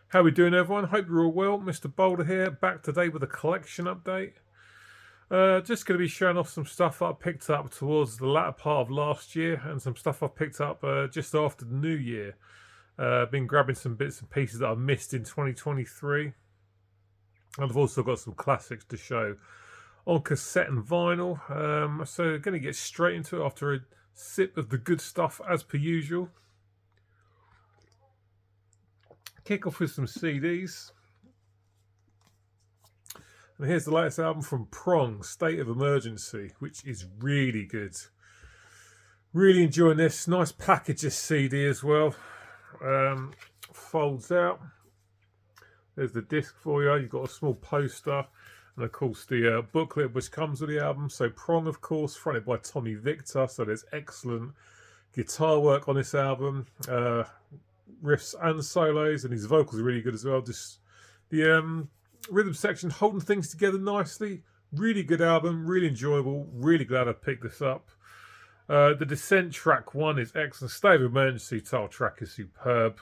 How we doing, everyone? Hope you're all well. Mr. Boulder here, back today with a collection update. Just going to be showing off some stuff that I picked up towards the latter part of last year and some stuff I picked up just after the new year. Been grabbing some bits and pieces that I missed in 2023. And I've also got some classics to show on cassette and vinyl. So going to get straight into it after a sip of the good stuff as per usual. Kick off with some CDs. And here's the latest album from Prong, State of Emergency, which is really good. Really enjoying this. Nice package, this CD as well. Folds out. There's the disc for you. You've got a small poster. And of course the booklet which comes with the album. So Prong, of course, fronted by Tommy Victor. So there's excellent guitar work on this album. Riffs and solos, and his vocals are really good as well. Just the rhythm section holding things together nicely. Really good album, really enjoyable. Really glad I picked this up. The Descent track 1 is excellent. State of Emergency title track is superb.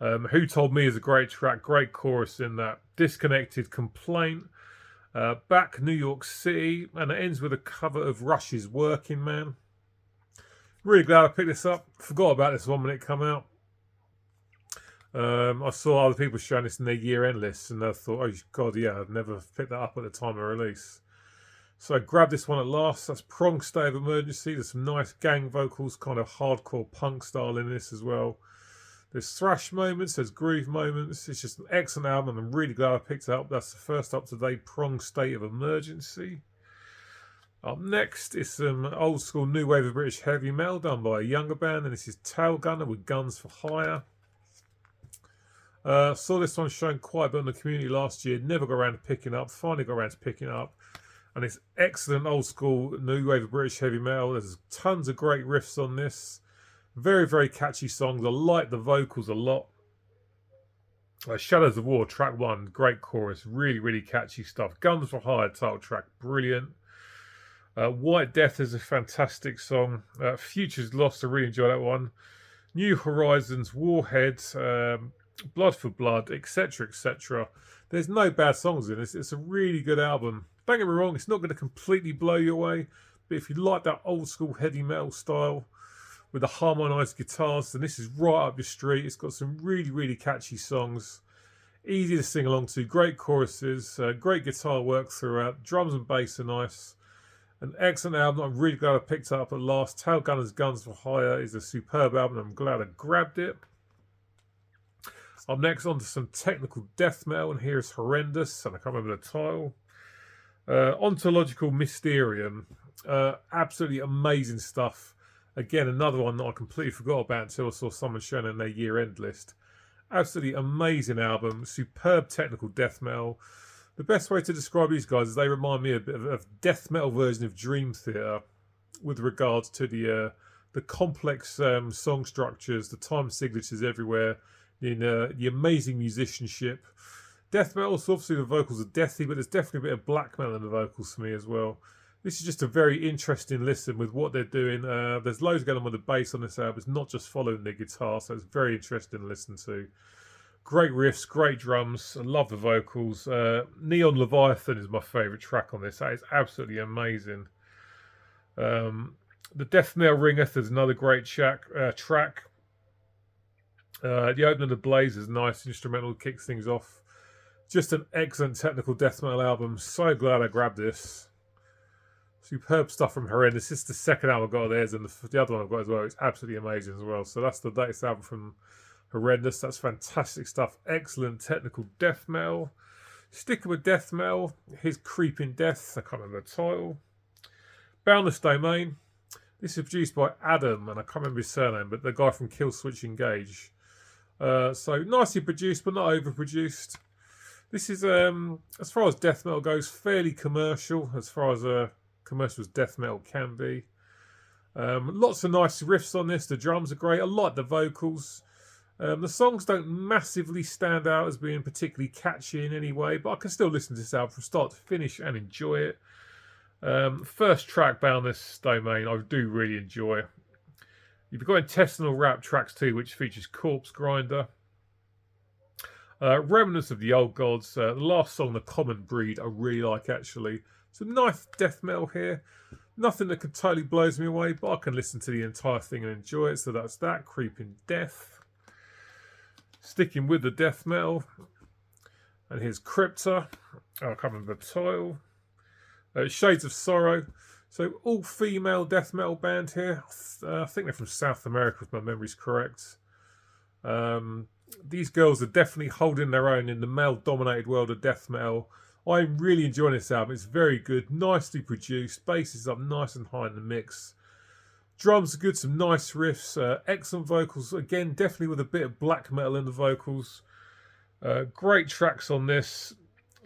Who Told Me is a great track, great chorus in that. Disconnected, Complaint, Back New York City, and it ends with a cover of Rush's Working Man. Really glad I picked this up. Forgot about this one when it came out. I saw other people showing this in their year-end lists, and I thought, oh god, yeah, I'd never picked that up at the time of release. So I grabbed this one at last. That's Prong, State of Emergency. There's some nice gang vocals, kind of hardcore punk style in this as well. There's thrash moments, there's groove moments. It's just an excellent album, and I'm really glad I picked it up. That's the first up-to-date Prong, State of Emergency. Up next is some old school new wave of British heavy metal done by a younger band, and this is Tail Gunner with Guns for Hire. Saw this one shown quite a bit in the community last year. Never got around to picking up. Finally got around to picking up. And it's excellent old school new wave of British heavy metal. There's tons of great riffs on this. Very, very catchy songs. I like the vocals a lot. Shadows of War, track 1. Great chorus. Really, really catchy stuff. Guns for Hire title track. Brilliant. White Death is a fantastic song. Futures Lost. I really enjoy that one. New Horizons, Warhead, Blood for Blood, etc., etc. There's no bad songs in this. It's a really good album. Don't get me wrong, it's not going to completely blow you away, but if you like that old school heavy metal style with the harmonised guitars, then this is right up your street. It's got some really, really catchy songs. Easy to sing along to. Great choruses. Great guitar work throughout. Drums and bass are nice. An excellent album. I'm really glad I picked it up at last. Tail Gunner's Guns for Hire is a superb album. I'm glad I grabbed it. Up next, on to some technical death metal, and here is Horrendous, and I can't remember the title. Ontological Mysterium. Absolutely amazing stuff. Again, another one that I completely forgot about until I saw someone showing in their year-end list. Absolutely amazing album. Superb technical death metal. The best way to describe these guys is they remind me a bit of a death metal version of Dream Theater with regards to the complex song structures, the time signatures everywhere, the amazing musicianship. Death metal, so obviously the vocals are deathy, but there's definitely a bit of black metal in the vocals for me as well. This is just a very interesting listen with what they're doing. There's loads going on with the bass on this album. It's not just following the guitar, so it's very interesting to listen to. Great riffs, great drums. I love the vocals. Neon Leviathan is my favourite track on this. That is absolutely amazing. The Death Knell Ringeth is another great track. The opening of the Blaze is nice, instrumental, kicks things off. Just an excellent technical death metal album. So glad I grabbed this. Superb stuff from Horrendous. This is the second album I've got of theirs, and the other one I've got as well. It's absolutely amazing as well. So that's the latest album from Horrendous. That's fantastic stuff. Excellent technical death metal. Sticking with death metal, here's Creeping Death. I can't remember the title. Boundless Domain. This is produced by Adam, and I can't remember his surname, but the guy from Killswitch Engage. So nicely produced, but not overproduced. This is, as far as death metal goes, fairly commercial, as far as commercial as death metal can be. Lots of nice riffs on this. The drums are great. I like the vocals. The songs don't massively stand out as being particularly catchy in any way, but I can still listen to this album from start to finish and enjoy it. First track, Boundless Domain, I do really enjoy. You've got Intestinal Rap tracks 2, which features Corpse Grinder. Remnants of the Old Gods. The last song, The Common Breed, I really like actually. Some nice death metal here. Nothing that could totally blows me away, but I can listen to the entire thing and enjoy it. So that's that. Creeping Death. Sticking with the death metal. And here's Crypta. I can't remember the title. Shades of Sorrow. So all female death metal band here. I think they're from South America if my memory's correct. These girls are definitely holding their own in the male-dominated world of death metal. I'm really enjoying this album. It's very good, nicely produced. Bass is up nice and high in the mix. Drums are good, some nice riffs. Excellent vocals. Again, definitely with a bit of black metal in the vocals. Great tracks on this.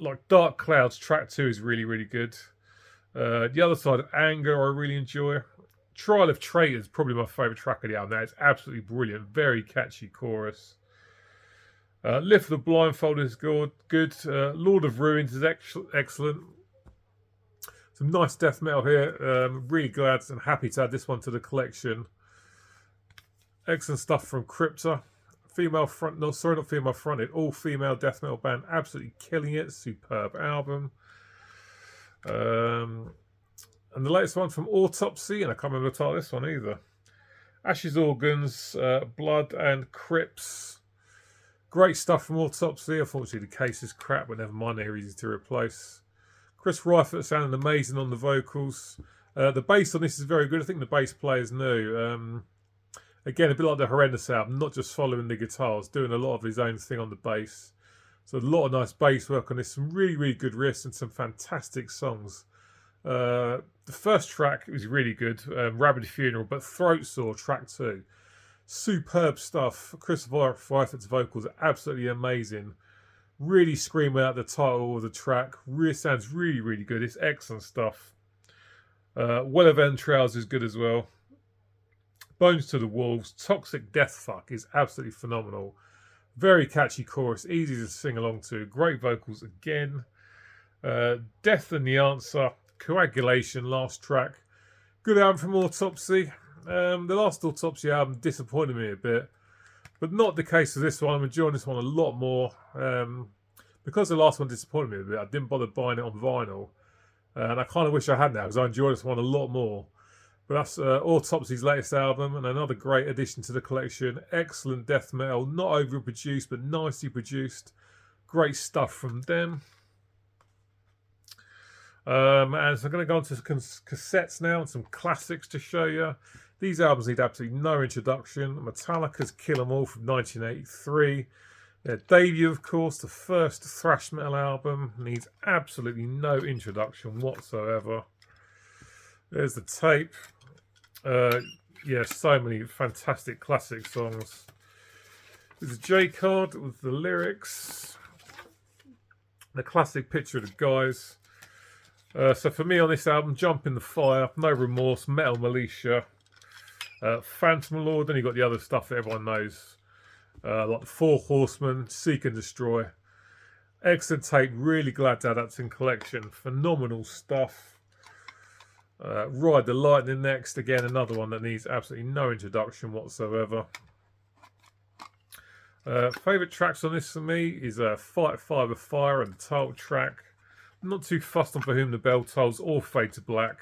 Like Dark Clouds, track 2 is really, really good. The Other Side of Anger, I really enjoy. Trial of Traitors, probably my favourite track of the album. That is absolutely brilliant. Very catchy chorus. Lift the Blindfold is good. Lord of Ruins is excellent. Some nice death metal here. Really glad and happy to add this one to the collection. Excellent stuff from Crypta. Female front, no, sorry, not female fronted. All female death metal band, absolutely killing it. Superb album. And the latest one from Autopsy, and I can't remember the title of this one either. Ashes, Organs, Blood and Crypts. Great stuff from Autopsy. Unfortunately, the case is crap, but never mind, they're easy to replace. Chris Reifert sounding amazing on the vocals. The bass on this is very good. I think the bass player's new. Again, a bit like the Horrendous album, not just following the guitars, doing a lot of his own thing on the bass. So a lot of nice bass work on this. Some really, really good riffs and some fantastic songs. The first track was really good, Rabid Funeral, but Throat Saw, track 2. Superb stuff. Chris Reifert's vocals are absolutely amazing. Really screaming out the title of the track. Really sounds really, really good. It's excellent stuff. Well of Entrails is good as well. Bones to the Wolves. Toxic Death Fuck is absolutely phenomenal. Very catchy chorus. Easy to sing along to. Great vocals again. Death and the Answer. Coagulation, last track. Good album from Autopsy. The last Autopsy album disappointed me a bit, but not the case with this one. I'm enjoying this one a lot more. Because the last one disappointed me a bit, I didn't bother buying it on vinyl, and I kind of wish I had now because I enjoy this one a lot more. But that's Autopsy's latest album and another great addition to the collection. Excellent death metal, not overproduced but nicely produced. Great stuff from them. And so I'm going to go on to cassettes now and some classics to show you. These albums need absolutely no introduction. Metallica's Kill 'Em All from 1983. Their debut, of course, the first thrash metal album, needs absolutely no introduction whatsoever. There's the tape. Yeah, so many fantastic classic songs. There's a J card with the lyrics. The classic picture of the guys. So for me on this album, Jump in the Fire, No Remorse, Metal Militia, Phantom Lord, then you've got the other stuff that everyone knows. Like the Four Horsemen, Seek and Destroy. Excellent tape, really glad to have that in collection. Phenomenal stuff. Ride the Lightning next, again another one that needs absolutely no introduction whatsoever. Favourite tracks on this for me is Fight Fire with Fire and the title track. I'm not too fussed on For Whom the Bell Tolls or Fade to Black.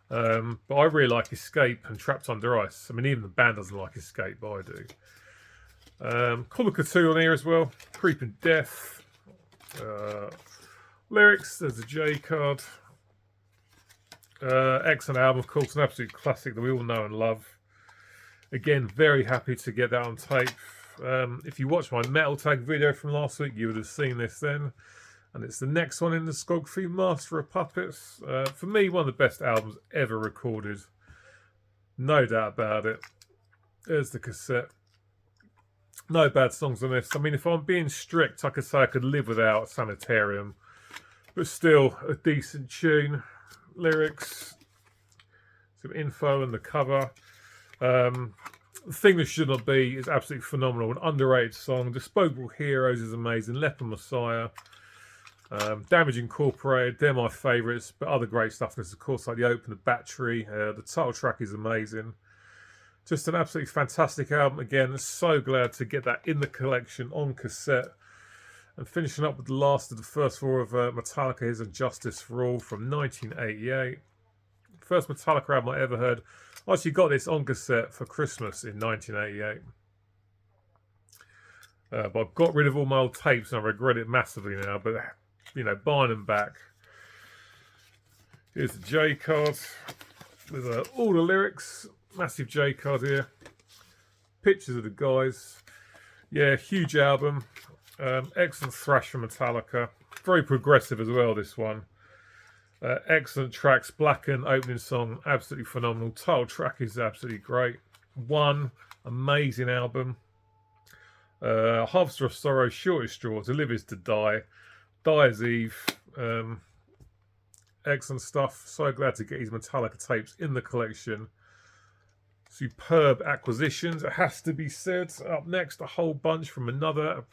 But I really like Escape and Trapped Under Ice. I mean, even the band doesn't like Escape, but I do. Call of Cthulhu on here as well. Creeping Death. Lyrics, there's a J card. Excellent album, of course, an absolute classic that we all know and love. Again, very happy to get that on tape. If you watched my Metal Tag video from last week, you would have seen this then. And it's the next one in the discography, Master of Puppets. For me, one of the best albums ever recorded. No doubt about it. There's the cassette. No bad songs on this. I mean, if I'm being strict, I could say I could live without Sanitarium. But still, a decent tune. Lyrics. Some info on the cover. The Thing That Should Not Be is absolutely phenomenal. An underrated song. Disposable Heroes is amazing. Leper Messiah. Damage Incorporated, they're my favourites, but other great stuff. There's of course like the Open the Battery. The title track is amazing. Just an absolutely fantastic album. Again, so glad to get that in the collection on cassette. And finishing up with the last of the first four of Metallica, His and Justice for All from 1988. First Metallica album I ever heard. I actually got this on cassette for Christmas in 1988. But I've got rid of all my old tapes and I regret it massively now. But, you know, buying them back. Here's the J card with all the lyrics. Massive J card here. Pictures of the guys. Yeah, huge album. Excellent thrash from Metallica. Very progressive as well, this one. Excellent tracks. Blacken, opening song, absolutely phenomenal. Title track is absolutely great. One amazing album. Harvester of Sorrow, Shortest Straw, To Live Is To Die, Dyer's Eve. Excellent stuff. So glad to get these Metallica tapes in the collection. Superb acquisitions, it has to be said. Up next, a whole bunch from another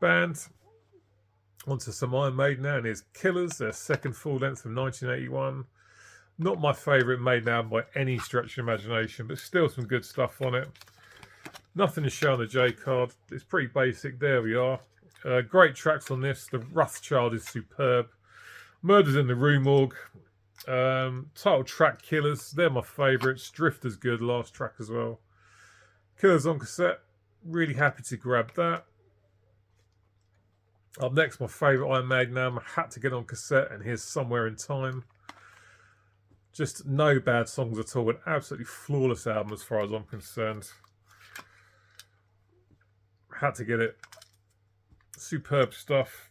band. Onto some Iron Maiden now, and here's Killers, their second full length from 1981. Not my favourite Maiden album by any stretch of imagination, but still some good stuff on it. Nothing to show on the J card. It's pretty basic. There we are. Great tracks on this. The Rothschild is superb. Murders in the Rue Morgue. Title track Killers. They're my favourites. Drifter's good. Last track as well. Killers on cassette. Really happy to grab that. Up next, my favourite Iron Maiden album. I had to get on cassette, and here's Somewhere in Time. Just no bad songs at all. An absolutely flawless album as far as I'm concerned. Had to get it. Superb stuff.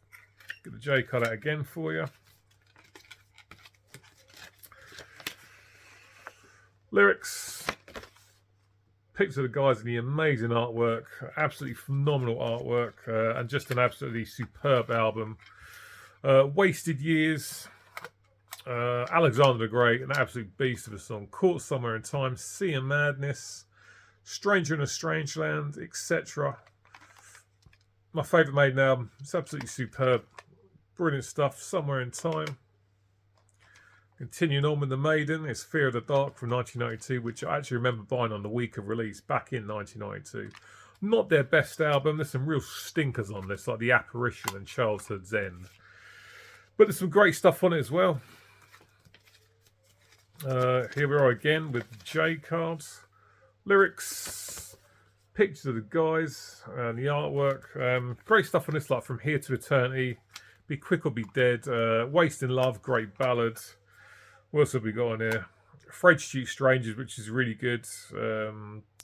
Get the J card out again for you. Lyrics. Pictures of the guys in the amazing artwork. Absolutely phenomenal artwork. And just an absolutely superb album. Wasted Years. Alexander the Great. An absolute beast of a song. Caught Somewhere in Time. Sea and Madness. Stranger in a Strange Land. Etc. My favourite Maiden album. It's absolutely superb. Brilliant stuff. Somewhere in Time. Continuing on with the Maiden, it's Fear of the Dark from 1992, which I actually remember buying on the week of release back in 1992. Not their best album. There's some real stinkers on this, like The Apparition and Childhood's End. But there's some great stuff on it as well. Here we are again with J cards. Lyrics. Pictures of the guys and the artwork. Great stuff on this, like From Here to Eternity, Be Quick or Be Dead, Wasting Love, great ballad. What else have we got on here? Afraid to Shoot Strangers, which is really good.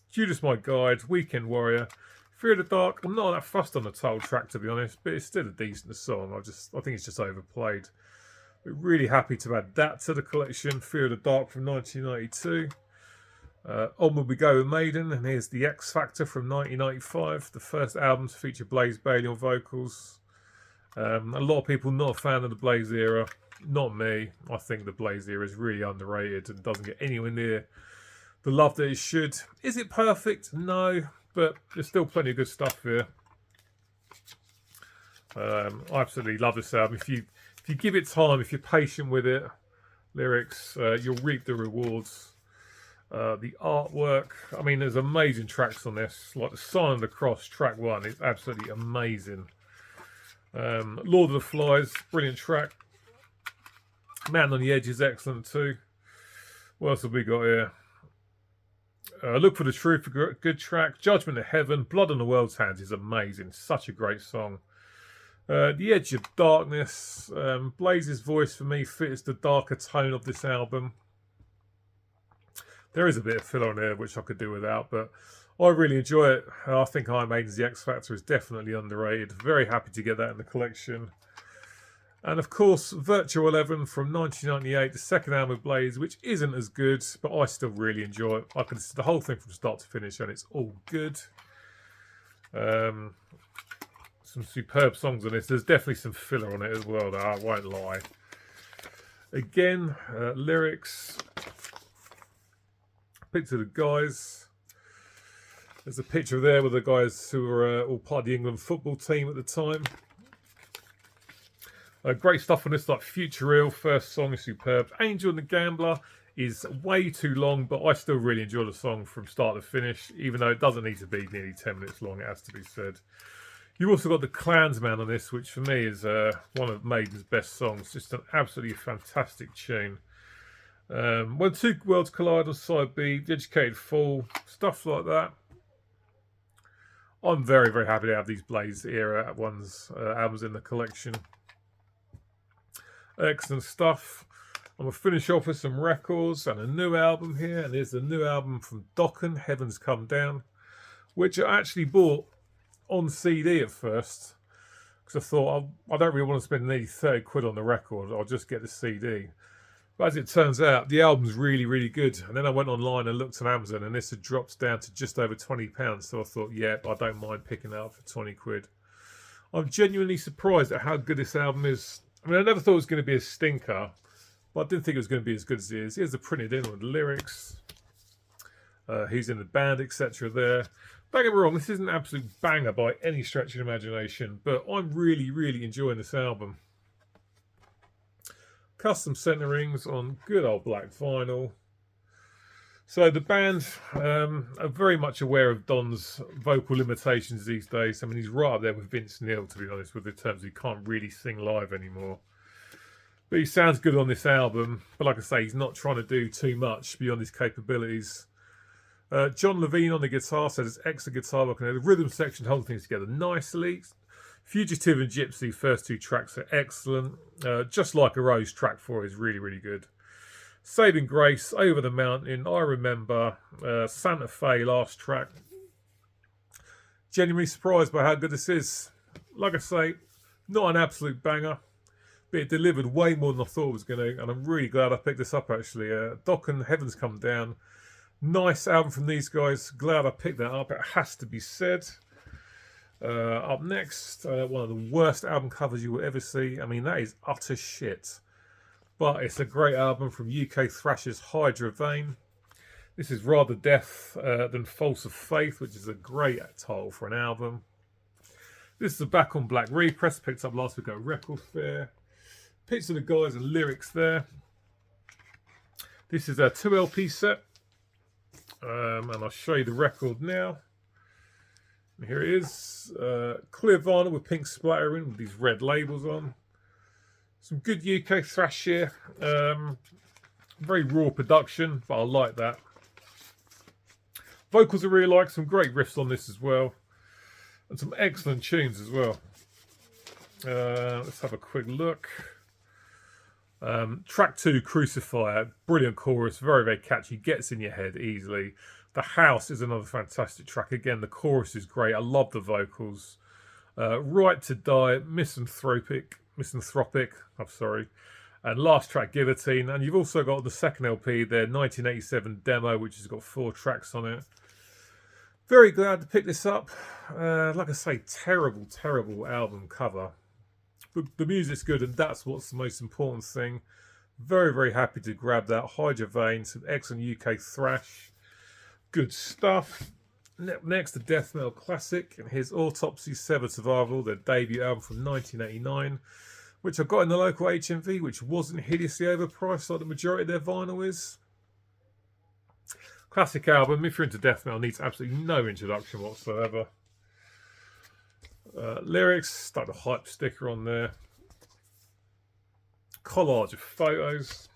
Judas My Guide, Weekend Warrior, Fear of the Dark. I'm not that fussed on the title track, to be honest, but it's still a decent song. I think it's just overplayed. But really happy to add that to the collection. Fear of the Dark from 1992. Onward we go with Maiden, and here's The X Factor from 1995, the first album to feature Blaze Bayley on vocals. A lot of people not a fan of the Blaze era. Not me. I think the Blaze era is really underrated and doesn't get anywhere near the love that it should. Is it perfect? No, but there's still plenty of good stuff here. I absolutely love this album. If you give it time, if you're patient with it, lyrics, you'll reap the rewards. The artwork, I mean, there's amazing tracks on this, like the Sign of the Cross, track 1 is absolutely amazing. Lord of the Flies, brilliant track. Man on the Edge is excellent too. What else have we got here? Look for the Truth, a good track. Judgment of Heaven, Blood on the World's Hands is amazing. Such a great song. The Edge of Darkness. Blaze's voice for me fits the darker tone of this album. There is a bit of filler on there which I could do without, but I really enjoy it. I think Iron Maiden's The X Factor is definitely underrated. Very happy to get that in the collection. And of course, Virtual 11 from 1998, the second album of Blaze, which isn't as good, but I still really enjoy it. I can listen to the whole thing from start to finish, and it's all good. Some superb songs on this. There's definitely some filler on it as well, though, I won't lie. Again, lyrics. Picture of the guys. There's a picture there with the guys who were all part of the England football team at the time. Great stuff on this, like Future Real, first song is superb. Angel and the Gambler is way too long, but I still really enjoy the song from start to finish, even though it doesn't need to be nearly 10 minutes long, it has to be said. You've also got the Clansman on this, which for me is one of Maiden's best songs. Just an absolutely fantastic tune. When Two Worlds Collide on side B, The Educated Fool, stuff like that. I'm very, very happy to have these Blaze era albums in the collection. Excellent stuff. I'm going to finish off with some records and a new album here. And here's the new album from Dokken, Heaven's Come Down, which I actually bought on CD at first. Because I thought, I don't really want to spend nearly 30 quid on the record. I'll just get the CD. But as it turns out, the album's really, really good. And then I went online and looked on Amazon, and this had dropped down to just over £20. So I thought, yeah, I don't mind picking it up for 20 quid. I'm genuinely surprised at how good this album is. I mean, I never thought it was going to be a stinker, but I didn't think it was going to be as good as it is. Here's the printed in with the lyrics. He's in the band, etc. there. Don't get me wrong, this isn't an absolute banger by any stretch of the imagination, but I'm really, really enjoying this album. Custom centerings on good old black vinyl. So the band are very much aware of Don's vocal limitations these days. I mean, he's right up there with Vince Neil, to be honest, with the terms he can't really sing live anymore. But he sounds good on this album. But like I say, he's not trying to do too much beyond his capabilities. John Levine on the guitar says it's excellent guitar work, and the rhythm section holds things together nicely. Fugitive and Gypsy, first two tracks are excellent. Just Like a Rose, track 4 is really, really good. Saving Grace, Over the Mountain, I Remember, Santa Fe, last track. Genuinely surprised by how good this is. Like I say, not an absolute banger, but it delivered way more than I thought it was going to, and I'm really glad I picked this up actually. Dokken, Heaven's Come Down. Nice album from these guys. Glad I picked that up, it has to be said. Up next, one of the worst album covers you will ever see. I mean, that is utter shit. But it's a great album from UK thrashers Hydra Vane. This is Rather Death Than False of Faith, which is a great title for an album. This is a Back on Black repress, picked up last week at Record Fair. Pictures of the guys and lyrics there. This is a 2 LP set. And I'll show you the record now. And here it is. Clear vinyl with pink splattering with these red labels on. Some good UK thrash here. Very raw production, but I like that. Vocals I really like. Some great riffs on this as well. And some excellent tunes as well. Let's have a quick look. Track 2, Crucifier. Brilliant chorus. Very, very catchy. Gets in your head easily. The House is another fantastic track. Again, the chorus is great. I love the vocals. Right to Die. Misanthropic. I'm sorry. And last track, Guillotine. And you've also got the second LP, their 1987 demo, which has got 4 tracks on it. Very glad to pick this up. Like I say, terrible, terrible album cover. But the music's good, and that's what's the most important thing. Very, very happy to grab that. Hydra Vane, some excellent UK thrash. Good stuff. Next, the death metal classic, and here's Autopsy, Severed Survival, their debut album from 1989, which I got in the local HMV, which wasn't hideously overpriced like the majority of their vinyl is. Classic album, if you're into death metal, needs absolutely no introduction whatsoever. Lyrics, start a hype sticker on there. Collage of photos.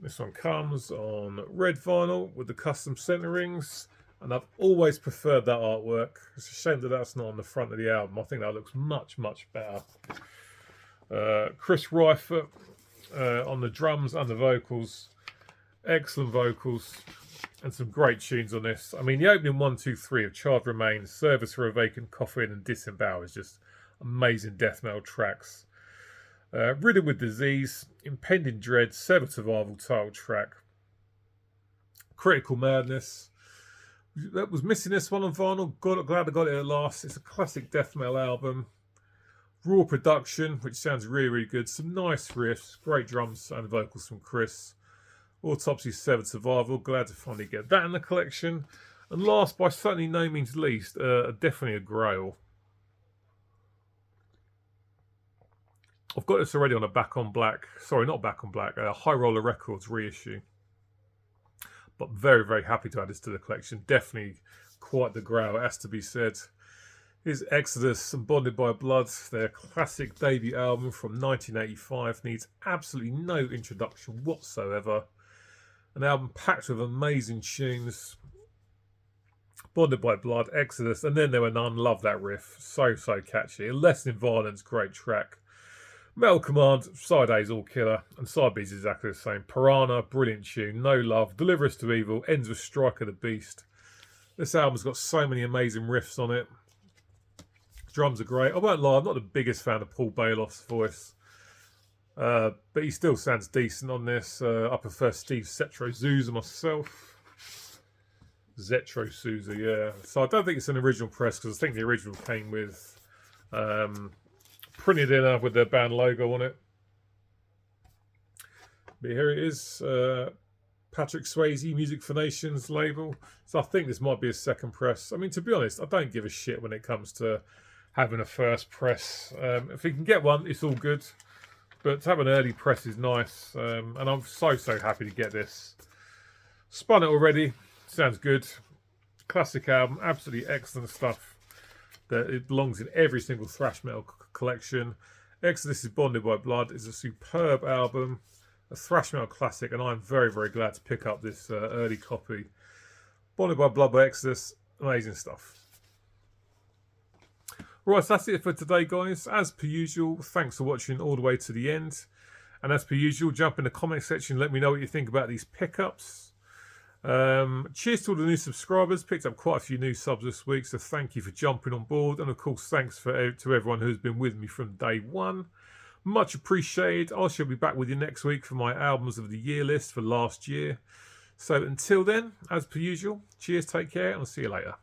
This one comes on red vinyl with the custom centerings, and I've always preferred that artwork. It's a shame that that's not on the front of the album. I think that looks much, much better. Chris Ryfoot on the drums and the vocals. Excellent vocals and some great tunes on this. I mean, the opening 1, 2, 3 of Child Remains, Service for a Vacant Coffin, and Disembowel is just amazing death metal tracks. Ridden with Disease, Impending Dread, Severed Survival title track. Critical Madness. That was missing this one on vinyl. Glad I got it at last. It's a classic death metal album. Raw production, which sounds really, really good. Some nice riffs, great drums and vocals from Chris. Autopsy, Severed Survival. Glad to finally get that in the collection. And last, by certainly no means least, definitely a grail. I've got this already on a Back on Black. Sorry, not Back on Black. High Roller Records reissue. But very, very happy to add this to the collection. Definitely quite the grail, it has to be said. Here's Exodus and Bonded by Blood, their classic debut album from 1985. Needs absolutely no introduction whatsoever. An album packed with amazing tunes. Bonded by Blood, Exodus, and Then There Were None. Love that riff. So catchy. A Lesson in Violence, great track. Metal Command, side A's all killer, and side B's exactly the same. Piranha, brilliant tune. No Love, Deliver Us to Evil, ends with Strike of the Beast. This album's got so many amazing riffs on it. Drums are great. I won't lie, I'm not the biggest fan of Paul Bailoff's voice, but he still sounds decent on this. I prefer Steve Zetro Souza myself. Zetro Souza, yeah. So I don't think it's an original press, because I think the original came with printed in with their band logo on it. But here it is, Patrick Swayze Music for Nations label. So I think this might be a second press. I mean, to be honest, I don't give a shit when it comes to having a first press. If you can get one, it's all good. But to have an early press is nice. And I'm so happy to get this. Spun it already. Sounds good. Classic album. Absolutely excellent stuff. That it belongs in every single thrash metal collection. Exodus is Bonded by Blood. It's a superb album. A thrash metal classic. And I'm very glad to pick up this early copy. Bonded by Blood by Exodus. Amazing stuff. Right, so that's it for today, guys. As per usual, thanks for watching all the way to the end. And as per usual, jump in the comment section. Let me know what you think about these pickups. Cheers to all the new subscribers. Picked up quite a few new subs this week, so thank you for jumping on board. And of course, thanks to everyone who's been with me from day one. Much appreciated. I shall be back with you next week for my albums of the year list for last year. So until then, as per usual, cheers, take care, and I'll see you later.